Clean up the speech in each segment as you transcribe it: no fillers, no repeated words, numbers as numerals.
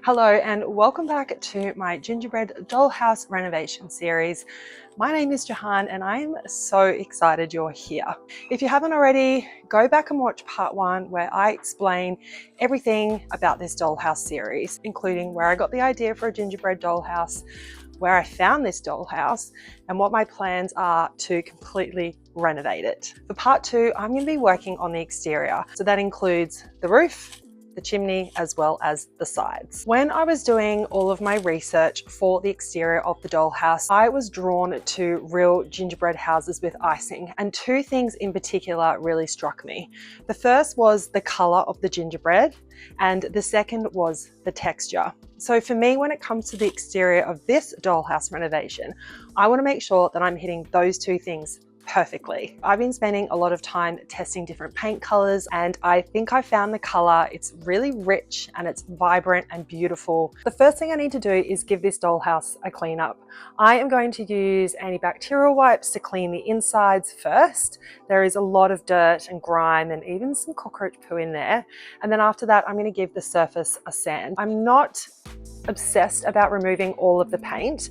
Hello and welcome back to my Gingerbread Dollhouse Renovation series. My name is Jahan and I am so excited you're here. If you haven't already, go back and watch part 1 where I explain everything about this dollhouse series, including where I got the idea for a gingerbread dollhouse, where I found this dollhouse, and what my plans are to completely renovate it. For part 2, I'm going to be working on the exterior. So that includes the roof, the chimney, as well as the sides. When I was doing all of my research for the exterior of the dollhouse, I was drawn to real gingerbread houses with icing, and 2 things in particular really struck me. The first was the color of the gingerbread, and the second was the texture. So for me, when it comes to the exterior of this dollhouse renovation, I want to make sure that I'm hitting those 2 things perfectly. I've been spending a lot of time testing different paint colors, and I think I found the color. It's really rich and it's vibrant and beautiful. The first thing I need to do is give this dollhouse a clean up. I am going to use antibacterial wipes to clean the insides first. There is a lot of dirt and grime and even some cockroach poo in there. And then after that, I'm going to give the surface a sand. I'm not obsessed about removing all of the paint.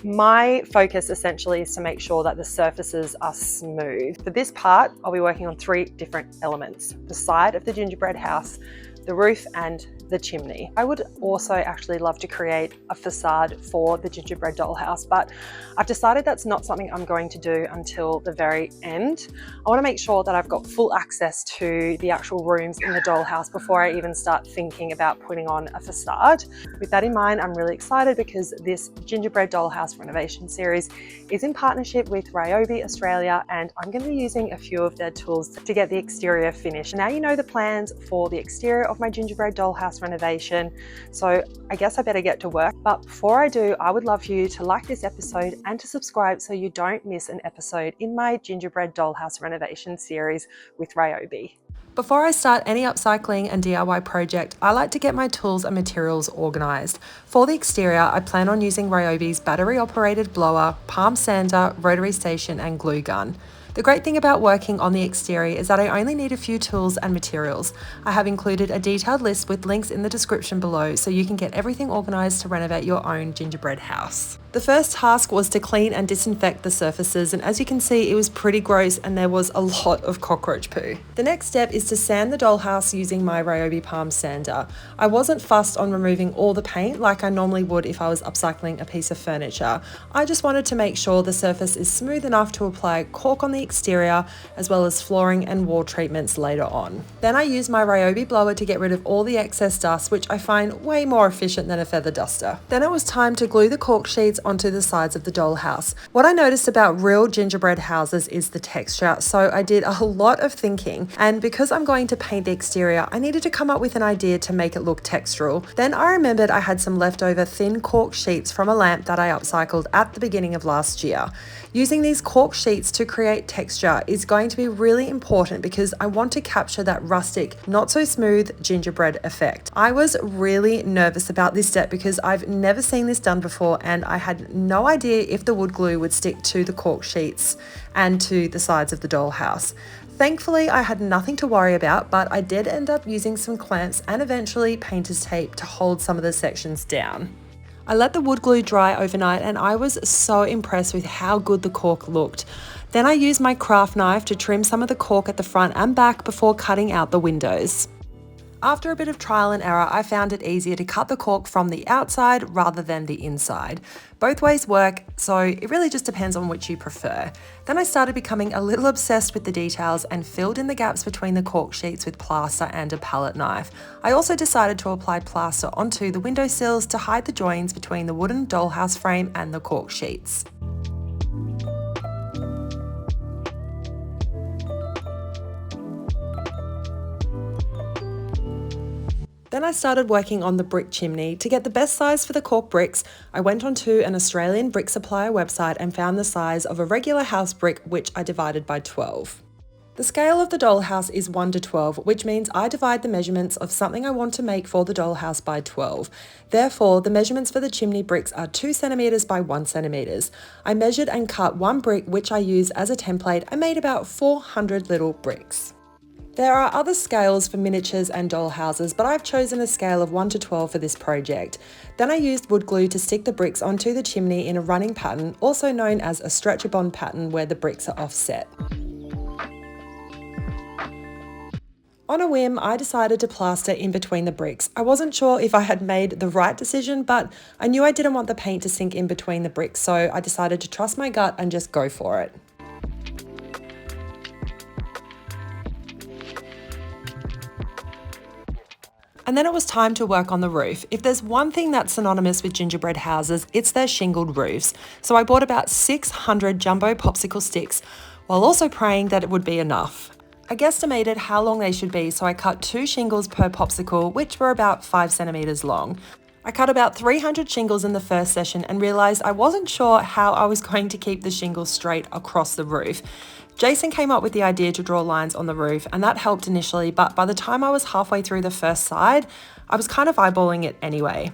My focus essentially is to make sure that the surfaces are smooth. For this part, I'll be working on 3 different elements: the side of the gingerbread house, the roof, and the chimney. I would also actually love to create a facade for the gingerbread dollhouse, but I've decided that's not something I'm going to do until the very end. I want to make sure that I've got full access to the actual rooms in the dollhouse before I even start thinking about putting on a facade. With that in mind, I'm really excited because this gingerbread dollhouse renovation series is in partnership with Ryobi Australia, and I'm going to be using a few of their tools to get the exterior finished. Now you know the plans for the exterior of my gingerbread dollhouse renovation, so I guess I better get to work. But before I do, I would love for you to like this episode and to subscribe so you don't miss an episode in my gingerbread dollhouse renovation series with Ryobi. Before I start any upcycling and DIY project, I like to get my tools and materials organised. For the exterior, I plan on using Ryobi's battery operated blower, palm sander, rotary station and glue gun. The great thing about working on the exterior is that I only need a few tools and materials. I have included a detailed list with links in the description below so you can get everything organised to renovate your own gingerbread house. The first task was to clean and disinfect the surfaces, and as you can see, it was pretty gross and there was a lot of cockroach poo. The next step is to sand the dollhouse using my Ryobi palm sander. I wasn't fussed on removing all the paint like I normally would if I was upcycling a piece of furniture. I just wanted to make sure the surface is smooth enough to apply cork on the exterior, as well as flooring and wall treatments later on. Then I used my Ryobi blower to get rid of all the excess dust, which I find way more efficient than a feather duster. Then it was time to glue the cork sheets onto the sides of the dollhouse. What I noticed about real gingerbread houses is the texture, so I did a lot of thinking, and because I'm going to paint the exterior, I needed to come up with an idea to make it look textural. Then I remembered I had some leftover thin cork sheets from a lamp that I upcycled at the beginning of last year. Using these cork sheets to create texture is going to be really important because I want to capture that rustic, not so smooth gingerbread effect. I was really nervous about this step because I've never seen this done before, and I had no idea if the wood glue would stick to the cork sheets and to the sides of the dollhouse. Thankfully, I had nothing to worry about, but I did end up using some clamps and eventually painter's tape to hold some of the sections down. I let the wood glue dry overnight and I was so impressed with how good the cork looked. Then I used my craft knife to trim some of the cork at the front and back before cutting out the windows. After a bit of trial and error, I found it easier to cut the cork from the outside rather than the inside. Both ways work, so it really just depends on which you prefer. Then I started becoming a little obsessed with the details and filled in the gaps between the cork sheets with plaster and a palette knife. I also decided to apply plaster onto the windowsills to hide the joins between the wooden dollhouse frame and the cork sheets. Then I started working on the brick chimney. To get the best size for the cork bricks, I went onto an Australian brick supplier website and found the size of a regular house brick, which I divided by 12. The scale of the dollhouse is 1 to 12, which means I divide the measurements of something I want to make for the dollhouse by 12. Therefore, the measurements for the chimney bricks are 2 centimeters by 1 centimeters. I measured and cut one brick, which I used as a template. I made about 400 little bricks. There are other scales for miniatures and doll houses, but I've chosen a scale of 1 to 12 for this project. Then I used wood glue to stick the bricks onto the chimney in a running pattern, also known as a stretcher-bond pattern where the bricks are offset. On a whim, I decided to plaster in between the bricks. I wasn't sure if I had made the right decision, but I knew I didn't want the paint to sink in between the bricks, so I decided to trust my gut and just go for it. And then it was time to work on the roof. If there's one thing that's synonymous with gingerbread houses, it's their shingled roofs. So I bought about 600 jumbo popsicle sticks, while also praying that it would be enough. I guesstimated how long they should be, so I cut 2 shingles per popsicle, which were about 5 centimeters long. I cut about 300 shingles in the first session and realized I wasn't sure how I was going to keep the shingles straight across the roof. Jason came up with the idea to draw lines on the roof, and that helped initially, but by the time I was halfway through the first side, I was kind of eyeballing it anyway.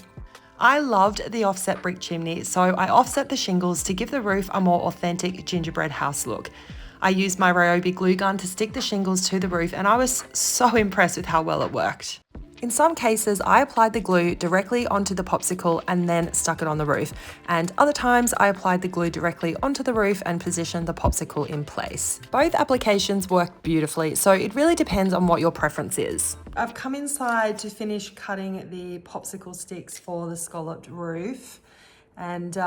I loved the offset brick chimney, so I offset the shingles to give the roof a more authentic gingerbread house look. I used my Ryobi glue gun to stick the shingles to the roof, and I was so impressed with how well it worked. In some cases, I applied the glue directly onto the popsicle and then stuck it on the roof. And other times I applied the glue directly onto the roof and positioned the popsicle in place. Both applications worked beautifully, so it really depends on what your preference is. I've come inside to finish cutting the popsicle sticks for the scalloped roof, and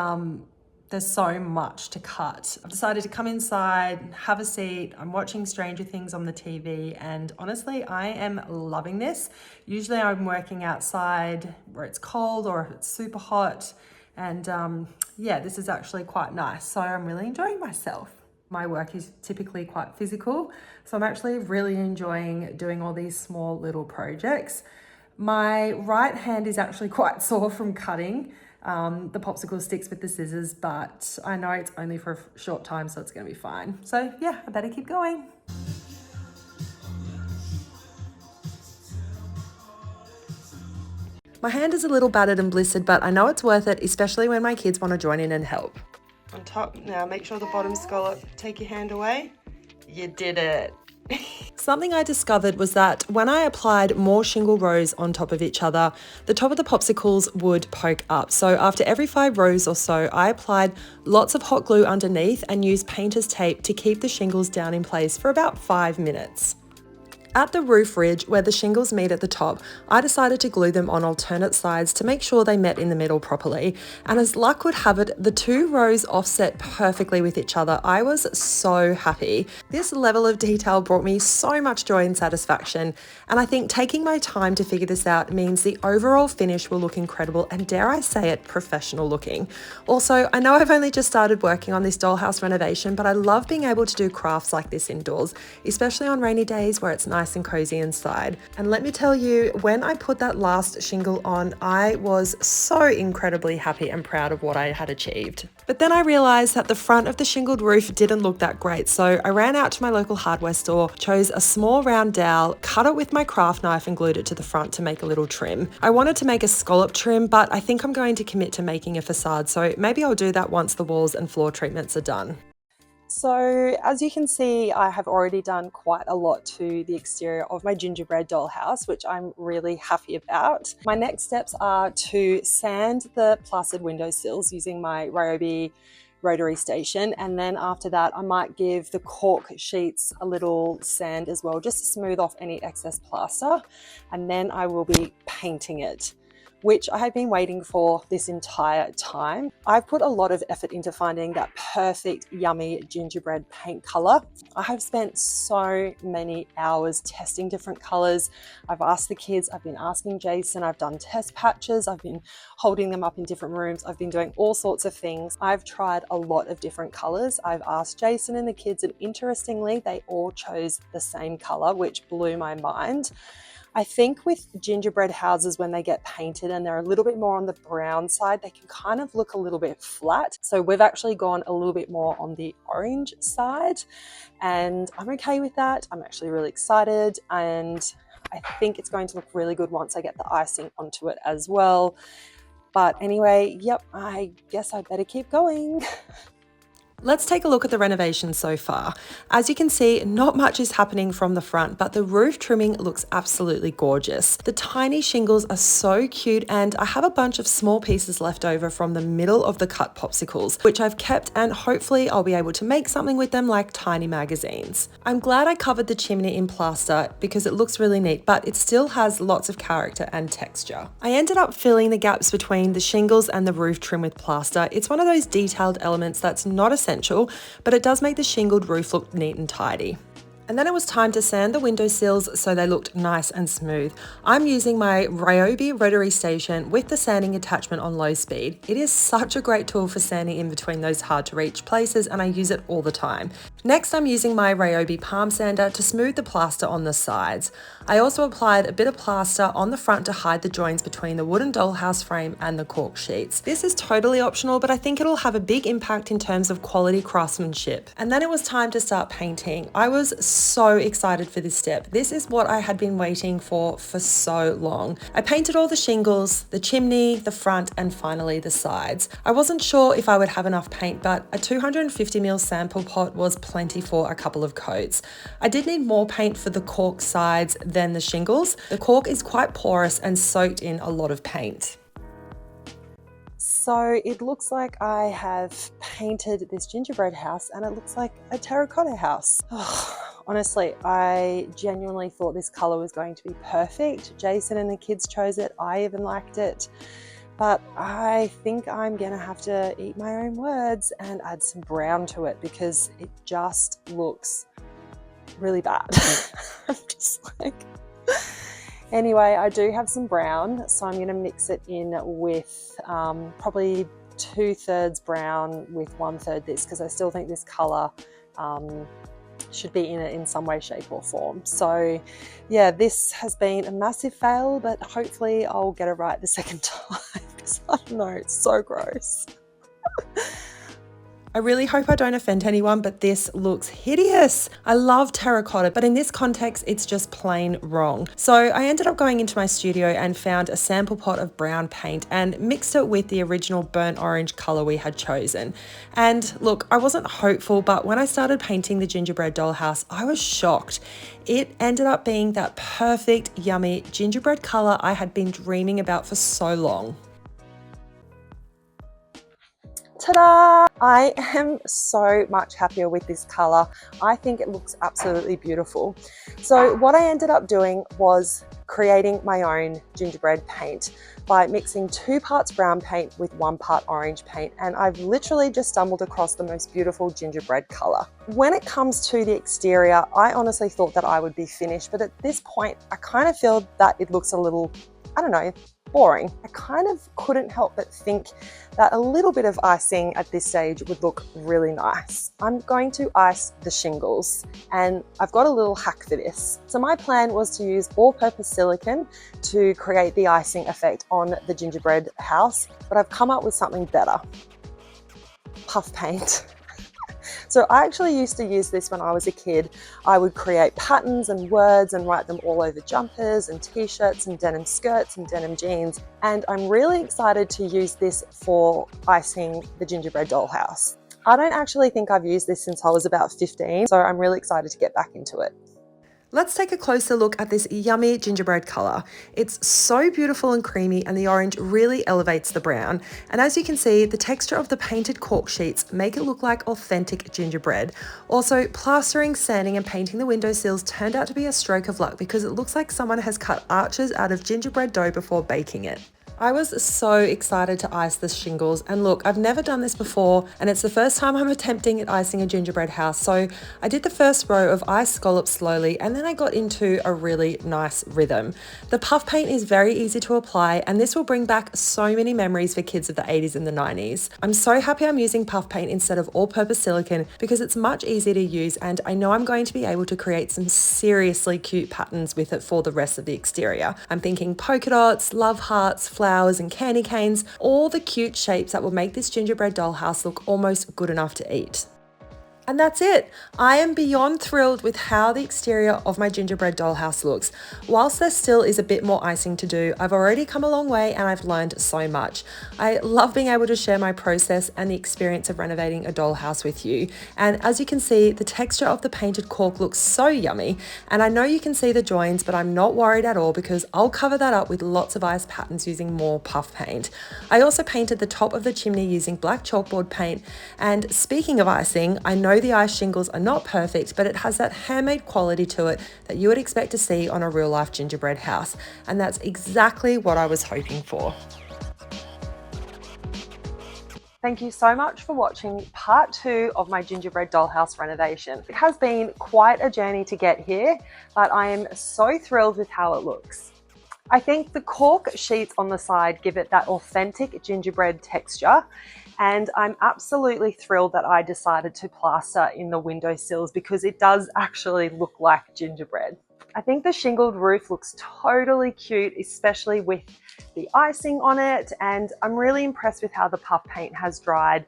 there's so much to cut. I've decided to come inside, have a seat. I'm watching Stranger Things on the TV, and honestly, I am loving this. Usually I'm working outside where it's cold or if it's super hot, and yeah, this is actually quite nice. So I'm really enjoying myself. My work is typically quite physical, so I'm actually really enjoying doing all these small little projects. My right hand is actually quite sore from cutting the popsicle sticks with the scissors, but I know it's only for a short time, so it's gonna be fine. So yeah, I better keep going. My hand is a little battered and blistered, but I know it's worth it, especially when my kids want to join in and help. On top, now make sure the bottom scallop, take your hand away. You did it. Something I discovered was that when I applied more shingle rows on top of each other, the top of the popsicles would poke up. So after every 5 rows or so, I applied lots of hot glue underneath and used painter's tape to keep the shingles down in place for about 5 minutes. At the roof ridge, where the shingles meet at the top, I decided to glue them on alternate sides to make sure they met in the middle properly. And as luck would have it, the 2 rows offset perfectly with each other. I was so happy. This level of detail brought me so much joy and satisfaction. And I think taking my time to figure this out means the overall finish will look incredible and, dare I say it, professional looking. Also, I know I've only just started working on this dollhouse renovation, but I love being able to do crafts like this indoors, especially on rainy days where it's nice and cozy inside. And let me tell you, when I put that last shingle on, I was so incredibly happy and proud of what I had achieved. But then I realized that the front of the shingled roof didn't look that great, so I ran out to my local hardware store, chose a small round dowel, cut it with my craft knife and glued it to the front to make a little trim. I wanted to make a scallop trim, but I think I'm going to commit to making a facade, so maybe I'll do that once the walls and floor treatments are done. So as you can see, I have already done quite a lot to the exterior of my gingerbread dollhouse, which I'm really happy about. My next steps are to sand the plastered windowsills using my Ryobi rotary station, and then after that I might give the cork sheets a little sand as well, just to smooth off any excess plaster, and then I will be painting it, which I have been waiting for this entire time. I've put a lot of effort into finding that perfect, yummy gingerbread paint color. I have spent so many hours testing different colors. I've asked the kids, I've been asking Jason, I've done test patches, I've been holding them up in different rooms, I've been doing all sorts of things. I've tried a lot of different colors. I've asked Jason and the kids, and interestingly, they all chose the same color, which blew my mind. I think with gingerbread houses, when they get painted and they're a little bit more on the brown side, they can kind of look a little bit flat. So we've actually gone a little bit more on the orange side, and I'm okay with that. I'm actually really excited, and I think it's going to look really good once I get the icing onto it as well. But anyway, yep, I guess I better keep going. Let's take a look at the renovation so far. As you can see, not much is happening from the front, but the roof trimming looks absolutely gorgeous. The tiny shingles are so cute, and I have a bunch of small pieces left over from the middle of the cut popsicles, which I've kept, and hopefully I'll be able to make something with them like tiny magazines. I'm glad I covered the chimney in plaster because it looks really neat, but it still has lots of character and texture. I ended up filling the gaps between the shingles and the roof trim with plaster. It's one of those detailed elements that's not essential, but it does make the shingled roof look neat and tidy. And then it was time to sand the windowsills so they looked nice and smooth. I'm using my Ryobi rotary station with the sanding attachment on low speed. It is such a great tool for sanding in between those hard to reach places, and I use it all the time. Next, I'm using my Ryobi palm sander to smooth the plaster on the sides. I also applied a bit of plaster on the front to hide the joins between the wooden dollhouse frame and the cork sheets. This is totally optional, but I think it'll have a big impact in terms of quality craftsmanship. And then it was time to start painting. I was so excited for this step. This is what I had been waiting for so long. I painted all the shingles, the chimney, the front, and finally the sides. I wasn't sure if I would have enough paint, but a 250ml sample pot was plenty for a couple of coats. I did need more paint for the cork sides than the shingles. The cork is quite porous and soaked in a lot of paint. So it looks like I have painted this gingerbread house and it looks like a terracotta house. Honestly, I genuinely thought this color was going to be perfect. Jason and the kids chose it. I even liked it. But I think I'm gonna have to eat my own words and add some brown to it because it just looks really bad. I'm just like... Anyway, I do have some brown, so I'm going to mix it in with probably 2/3 brown with 1/3 this, because I still think this colour should be in it in some way, shape or form. So yeah, this has been a massive fail, but hopefully I'll get it right the second time because I don't know, it's so gross. I really hope I don't offend anyone, but this looks hideous. I love terracotta, but in this context, it's just plain wrong. So I ended up going into my studio and found a sample pot of brown paint and mixed it with the original burnt orange color we had chosen. And look, I wasn't hopeful, but when I started painting the gingerbread dollhouse, I was shocked. It ended up being that perfect, yummy gingerbread color I had been dreaming about for so long. Ta-da! I am so much happier with this color. I think it looks absolutely beautiful. So what I ended up doing was creating my own gingerbread paint by mixing 2 parts brown paint with 1 part orange paint, and I've literally just stumbled across the most beautiful gingerbread color. When it comes to the exterior, I honestly thought that I would be finished, but at this point I kind of feel that it looks a little, I don't know, boring. I kind of couldn't help but think that a little bit of icing at this stage would look really nice. I'm going to ice the shingles, and I've got a little hack for this. So my plan was to use all-purpose silicone to create the icing effect on the gingerbread house, but I've come up with something better. Puff paint. So I actually used to use this when I was a kid. I would create patterns and words and write them all over jumpers and t-shirts and denim skirts and denim jeans. And I'm really excited to use this for icing the gingerbread dollhouse. I don't actually think I've used this since I was about 15, so I'm really excited to get back into it. Let's take a closer look at this yummy gingerbread color. It's so beautiful and creamy, and the orange really elevates the brown. And as you can see, the texture of the painted cork sheets make it look like authentic gingerbread. Also, plastering, sanding and painting the windowsills turned out to be a stroke of luck because it looks like someone has cut arches out of gingerbread dough before baking it. I was so excited to ice the shingles, and look, I've never done this before and it's the first time I'm attempting at icing a gingerbread house, so I did the first row of ice scallops slowly and then I got into a really nice rhythm. The puff paint is very easy to apply, and this will bring back so many memories for kids of the 80s and the 90s. I'm so happy I'm using puff paint instead of all-purpose silicone because it's much easier to use, and I know I'm going to be able to create some seriously cute patterns with it for the rest of the exterior. I'm thinking polka dots, love hearts, flowers and candy canes, all the cute shapes that will make this gingerbread dollhouse look almost good enough to eat. And that's it. I am beyond thrilled with how the exterior of my gingerbread dollhouse looks. Whilst there still is a bit more icing to do, I've already come a long way and I've learned so much. I love being able to share my process and the experience of renovating a dollhouse with you. And as you can see, the texture of the painted cork looks so yummy. And I know you can see the joins, but I'm not worried at all because I'll cover that up with lots of ice patterns using more puff paint. I also painted the top of the chimney using black chalkboard paint. And speaking of icing, I know the ice shingles are not perfect, but it has that handmade quality to it that you would expect to see on a real life gingerbread house. And that's exactly what I was hoping for. Thank you so much for watching part 2 of my gingerbread dollhouse renovation. It has been quite a journey to get here, but I am so thrilled with how it looks. I think the cork sheets on the side give it that authentic gingerbread texture, and I'm absolutely thrilled that I decided to plaster in the windowsills because it does actually look like gingerbread. I think the shingled roof looks totally cute, especially with the icing on it, and I'm really impressed with how the puff paint has dried.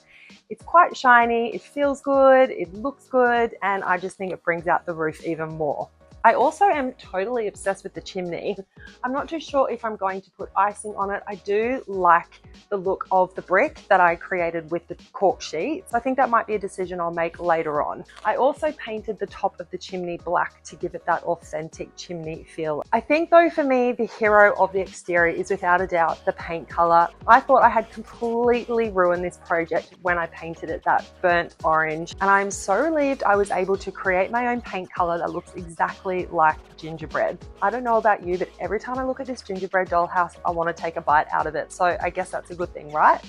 It's quite shiny, it feels good, it looks good, and I just think it brings out the roof even more. I also am totally obsessed with the chimney. I'm not too sure if I'm going to put icing on it. I do like the look of the brick that I created with the cork sheet, so I think that might be a decision I'll make later on. I also painted the top of the chimney black to give it that authentic chimney feel. I think though for me, the hero of the exterior is without a doubt the paint color. I thought I had completely ruined this project when I painted it that burnt orange, and I'm so relieved I was able to create my own paint color that looks exactly like gingerbread. I don't know about you, but every time I look at this gingerbread dollhouse, I want to take a bite out of it. So I guess that's a good thing, right?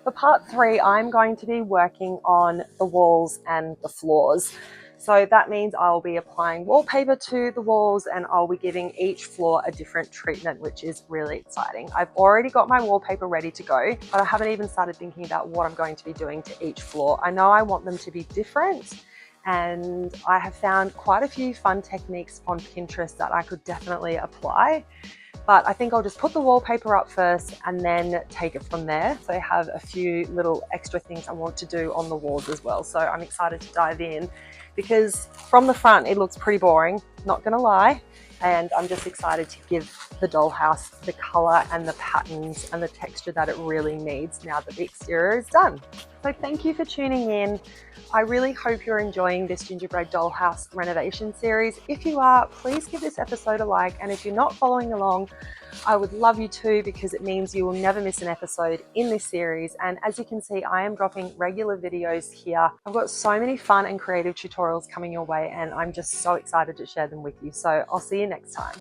For part 3, I'm going to be working on the walls and the floors. So that means I'll be applying wallpaper to the walls and I'll be giving each floor a different treatment, which is really exciting. I've already got my wallpaper ready to go, but I haven't even started thinking about what I'm going to be doing to each floor. I know I want them to be different, and I have found quite a few fun techniques on Pinterest that I could definitely apply. But I think I'll just put the wallpaper up first and then take it from there. So I have a few little extra things I want to do on the walls as well. So I'm excited to dive in because from the front, it looks pretty boring, not gonna lie. And I'm just excited to give the dollhouse the color and the patterns and the texture that it really needs now that the exterior is done. So thank you for tuning in. I really hope you're enjoying this gingerbread dollhouse renovation series. If you are, please give this episode a like. And if you're not following along, I would love you to, because it means you will never miss an episode in this series. And as you can see, I am dropping regular videos here. I've got so many fun and creative tutorials coming your way, and I'm just so excited to share them with you. So I'll see you next time.